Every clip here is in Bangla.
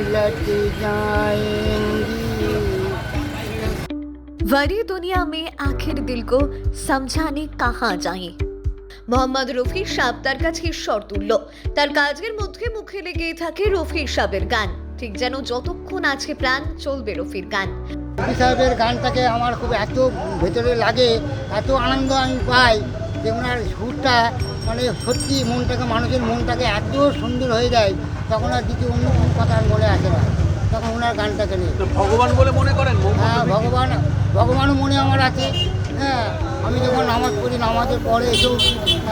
उलट जाएंगी। बड़ी दुनिया में आखिर दिल को समझाने कहाँ जाएं। মোহাম্মদ রফি সাহেব তার কাছে ঈশ্বর তুল্য। তার কাজের মধ্যে মুখে লেগেই থাকে রফি সাহেবের গান। ঠিক যেন যতক্ষণ আছে প্রাণ চলবে রফির গান। রফি সাহেবের গানটাকে আমার খুব এত ভেতরে লাগে, এত আনন্দ আমি পাই যে ওনার সুরটা মানে সত্যি মনটাকে, মানুষের মনটাকে এত সুন্দর হয়ে যায়, তখন আর দ্বিতীয় অন্য কোনো কথা আর মনে আসে না তখন ওনার গানটাকে নিয়ে। ভগবান বলে মনে করেন? হ্যাঁ, ভগবানও মনে আমার আছে। হ্যাঁ, আমি যখন নামাজ পড়ি, নামাজের পরে এসেও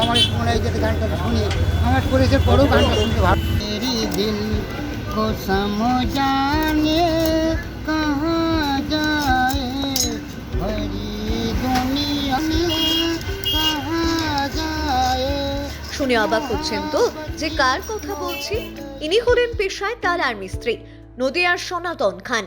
আমার মনে হয় যে গানটা শুনি, নামাজ পড়ে এসে পরেও গানটা শুনতে ভালো। মেরি দিল কো সমঝানে কাহা যায়, ভরি দুনিয়া মে কাহা যায়। শুনে অবাক হচ্ছেন তো যে কার কথা বলছি? ইনি হলেন পেশায় তালার মিস্ত্রি, নদিয়ার সনাতন খান।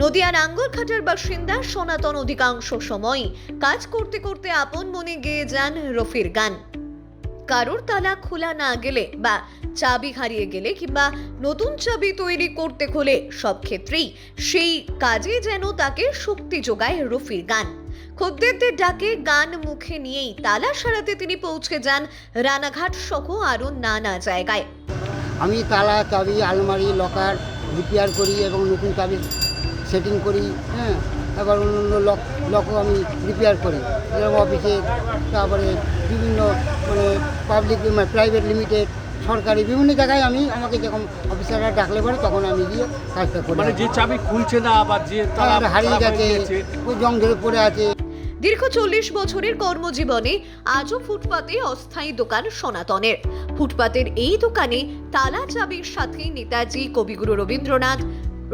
নদিয়ার আঙ্গুরঘাটের বাসিন্দা সনাতন অধিকাংশ সময় কাজ করতে করতে আপন মনে গেয়ে যান রফির গান। কারোর তালা খোলা না গেলে বা চাবি হারিয়ে গেলে কিংবা নতুন চাবি তৈরি করতে হলে সব ক্ষেত্রেই সেই কাজে যেন তাকে শক্তি যোগায় রফির গান। খদ্দেরদের ডাকে গান মুখে নিয়েই তালা সারাতে তিনি পৌঁছে যান রানাঘাট সহ আরো নানা জায়গায়। আমি তালা, চাবি, আলমারি, লকার রিপেয়ার করি এবং নতুন চাবি সেটিং করি। হ্যাঁ, আবার অন্য লকও আমি রিপেয়ার করি, যেরকম অফিসে, তারপরে বিভিন্ন মানে পাবলিক প্রাইভেট লিমিটেড, সরকারি বিভিন্ন জায়গায় আমি আমাকে যখন অফিসাররা ডাকলে পরে তখন আমি গিয়ে কাজটা করি। মানে যে চাবি খুলছে না বা যে তালা হারিয়ে গেছে, ওই জং ধরে পড়ে আছে। দীর্ঘ 40 বছরের কর্মজীবনে আজও ফুটপাতে অস্থায়ী দোকান সনাতনের। ফুটপাতের এই দোকানে তালা চাবির সাথে নেতাজি, কবিগুরু রবীন্দ্রনাথ,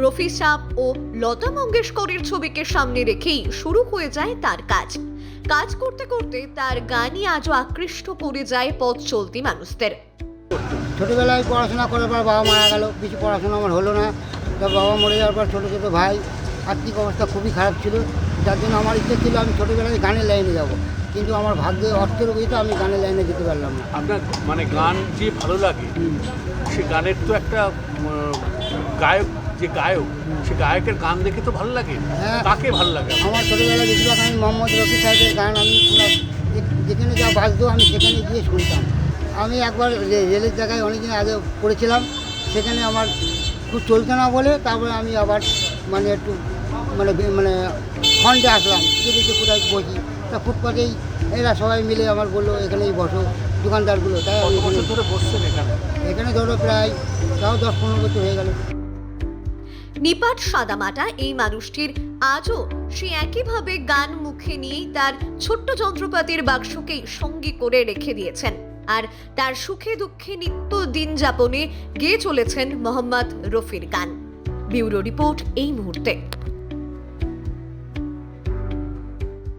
রফি সাহেব ও লতা মঙ্গেশকরের ছবিকে সামনে রেখেই শুরু হয়ে যায় তার কাজ। কাজ করতে করতে তার গানই আজও আকৃষ্ট করে যায় পথ চলতি মানুষদের। ছোটোবেলায় পড়াশোনা করার পর বাবা মারা গেল, কিছু পড়াশোনা আমার হলো না। তা বাবা মরে যাওয়ার পর ছোটো ছোটো ভাই, আর্থিক অবস্থা খুবই খারাপ ছিল, যার জন্য আমার ইচ্ছে ছিল আমি ছোটোবেলায় গানের লাইনে যাব, কিন্তু আমার ভাগ্যে অর্থের বইতে আমি গানের লাইনে যেতে পারলাম না। আপনার মানে গান যে ভালো লাগে, সে গানের তো একটা গায়ক, যে গায়ক সে গায়কের গান দেখে তো ভালো লাগে। হ্যাঁ, কাকে ভালো লাগে? আমার ছোটোবেলায় বেশিরভাগ আমি মোহাম্মদ রফি সাহেবের গান আমি যেখানে যা বাজতো আমি সেখানে গিয়ে শুনতাম। আমি একবার রেলের জায়গায় অনেকদিন আগে পড়েছিলাম, সেখানে আমার খুব চলতো না বলে তারপরে আমি আবার মানে একটু মানে মানে ফন্ডে আসলাম, যে দেখে কোথায় বসি, তা ফুটপাতেই এরা সবাই মিলে আমার বললো এখানেই বসো, দোকানদারগুলো। তাই আমি বছর ধরে বসছেন এখানে ধরো প্রায় তাও 10-15 বছর হয়ে গেল। নিপাট সাদামাটা এই মানুষটির আজও সে একইভাবে গান মুখে নিয়েই তার ছোট্ট যন্ত্রপাতির বাক্সকেই সঙ্গী করে রেখে দিয়েছেন। আর তার সুখে দুঃখে নিত্য দিন যাপনে গেয়ে চলেছেন মোহাম্মদ রফির গান। ব্যুরো রিপোর্ট এই মুহূর্তে।